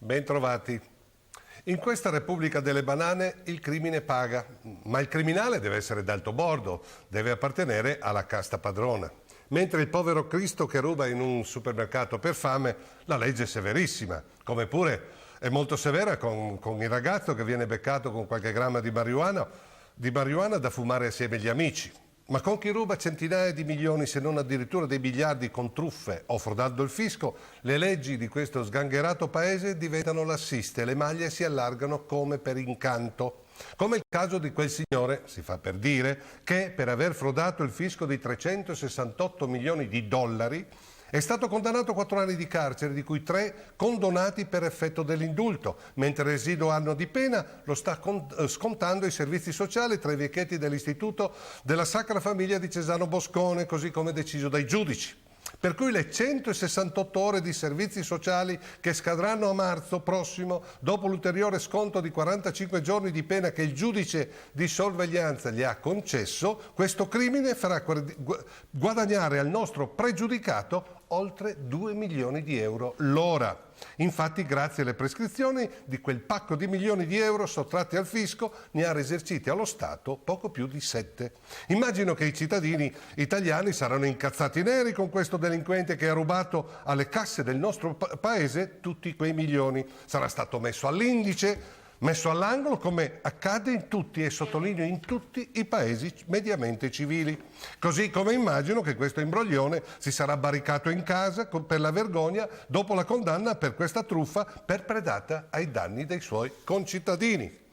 Bentrovati. In questa Repubblica delle banane il crimine paga, ma il criminale deve essere d'alto bordo, deve appartenere alla casta padrona. Mentre il povero Cristo che ruba in un supermercato per fame, la legge è severissima, come pure è molto severa con il ragazzo che viene beccato con qualche gramma di marijuana da fumare assieme agli amici. Ma con chi ruba centinaia di milioni, se non addirittura dei miliardi con truffe o frodando il fisco, le leggi di questo sgangherato paese diventano lassiste, le maglie si allargano come per incanto. Come il caso di quel signore, si fa per dire, che per aver frodato il fisco di 368 milioni di dollari è stato condannato a 4 anni di carcere, di cui 3 condonati per effetto dell'indulto, mentre il residuo anno di pena lo sta scontando ai servizi sociali tra i vecchietti dell'Istituto della Sacra Famiglia di Cesano Boscone, così come deciso dai giudici. Per cui le 168 ore di servizi sociali che scadranno a marzo prossimo, dopo l'ulteriore sconto di 45 giorni di pena che il giudice di sorveglianza gli ha concesso, questo crimine farà guadagnare al nostro pregiudicato oltre 2 milioni di euro l'ora. Infatti, grazie alle prescrizioni di quel pacco di milioni di euro sottratti al fisco, ne ha risarciti allo Stato poco più di 7. Immagino che i cittadini italiani saranno incazzati neri con questo delinquente che ha rubato alle casse del nostro paese tutti quei milioni. Sarà stato messo all'indice, messo all'angolo, come accade in tutti, e sottolineo in tutti, i paesi mediamente civili. Così come immagino che questo imbroglione si sarà barricato in casa per la vergogna dopo la condanna per questa truffa perpetrata ai danni dei suoi concittadini.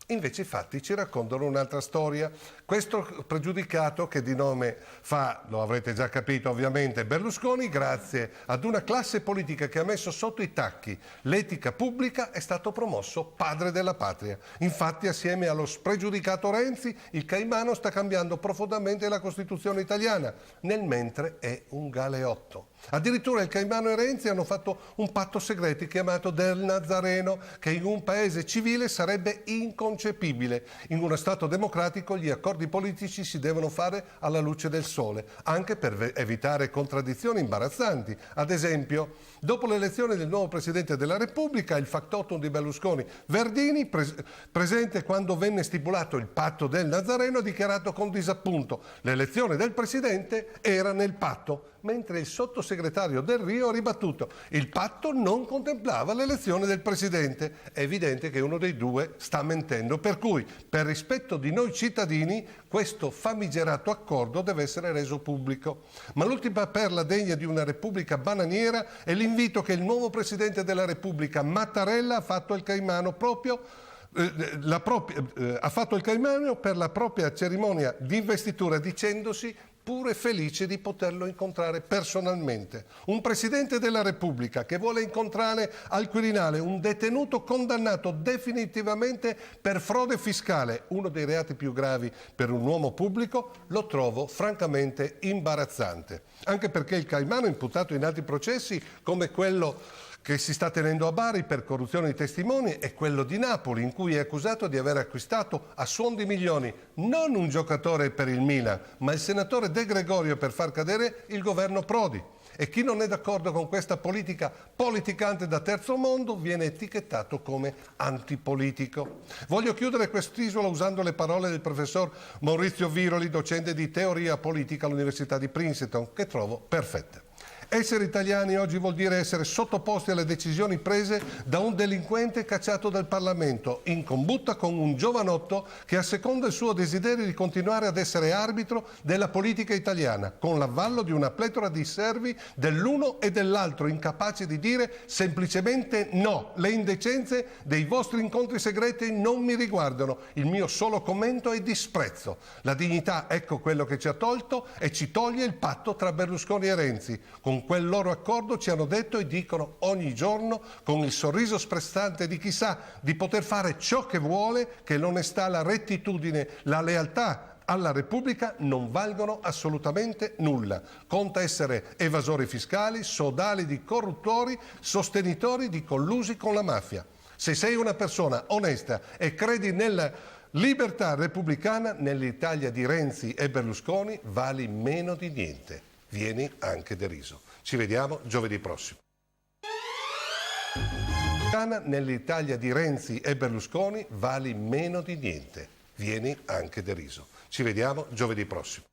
Invece i fatti ci raccontano un'altra storia. Questo pregiudicato, che di nome fa, lo avrete già capito ovviamente, Berlusconi, grazie ad una classe politica che ha messo sotto i tacchi l'etica pubblica, è stato promosso padre della patria. Infatti, assieme allo spregiudicato Renzi, il Caimano sta cambiando profondamente la Costituzione italiana, nel mentre è un galeotto. Addirittura il Caimano e Renzi hanno fatto un patto segreto chiamato del Nazareno, che in un paese civile sarebbe inconcepibile. In uno Stato democratico gli accordi politici si devono fare alla luce del sole, anche per evitare contraddizioni imbarazzanti. Ad esempio, dopo l'elezione del nuovo Presidente della Repubblica, il factotum di Berlusconi, Verdini, presente quando venne stipulato il patto del Nazareno, ha dichiarato con disappunto: l'elezione del Presidente era nel patto, mentre il sottosegretario Del Rio ha ribattuto: il patto non contemplava l'elezione del Presidente. È evidente che uno dei due sta mentendo, per cui, per rispetto di noi cittadini, questo famigerato accordo deve essere reso pubblico. Ma l'ultima perla degna di una Repubblica bananiera è l'invito che il nuovo Presidente della Repubblica, Mattarella, ha fatto al Caimano ha fatto il Caimano per la propria cerimonia di investitura, dicendosi pure felice di poterlo incontrare personalmente. Un Presidente della Repubblica che vuole incontrare al Quirinale un detenuto condannato definitivamente per frode fiscale, uno dei reati più gravi per un uomo pubblico, lo trovo francamente imbarazzante. Anche perché il Caimano, imputato in altri processi come quello che si sta tenendo a Bari per corruzione di testimoni, è quello di Napoli, in cui è accusato di aver acquistato a suon di milioni non un giocatore per il Milan, ma il senatore De Gregorio per far cadere il governo Prodi. E chi non è d'accordo con questa politica politicante da terzo mondo viene etichettato come antipolitico. Voglio chiudere quest'isola usando le parole del professor Maurizio Viroli, docente di teoria politica all'Università di Princeton, che trovo perfette. Essere italiani oggi vuol dire essere sottoposti alle decisioni prese da un delinquente cacciato dal Parlamento, in combutta con un giovanotto che asseconda il suo desiderio di continuare ad essere arbitro della politica italiana, con l'avallo di una pletora di servi dell'uno e dell'altro, incapaci di dire semplicemente no. Le indecenze dei vostri incontri segreti non mi riguardano. Il mio solo commento è disprezzo. La dignità, ecco quello che ci ha tolto e ci toglie il patto tra Berlusconi e Renzi. Con quel loro accordo ci hanno detto e dicono ogni giorno, con il sorriso sprezzante di chi sa di poter fare ciò che vuole, che l'onestà, la rettitudine, la lealtà alla Repubblica non valgono assolutamente nulla. Conta essere evasori fiscali, sodali di corruttori, sostenitori di collusi con la mafia. Se sei una persona onesta e credi nella libertà repubblicana, nell'Italia di Renzi e Berlusconi vali meno di niente. Vieni anche deriso. Ci vediamo giovedì prossimo. Nell'Italia di Renzi e Berlusconi vali meno di niente. Vieni anche deriso. Ci vediamo giovedì prossimo.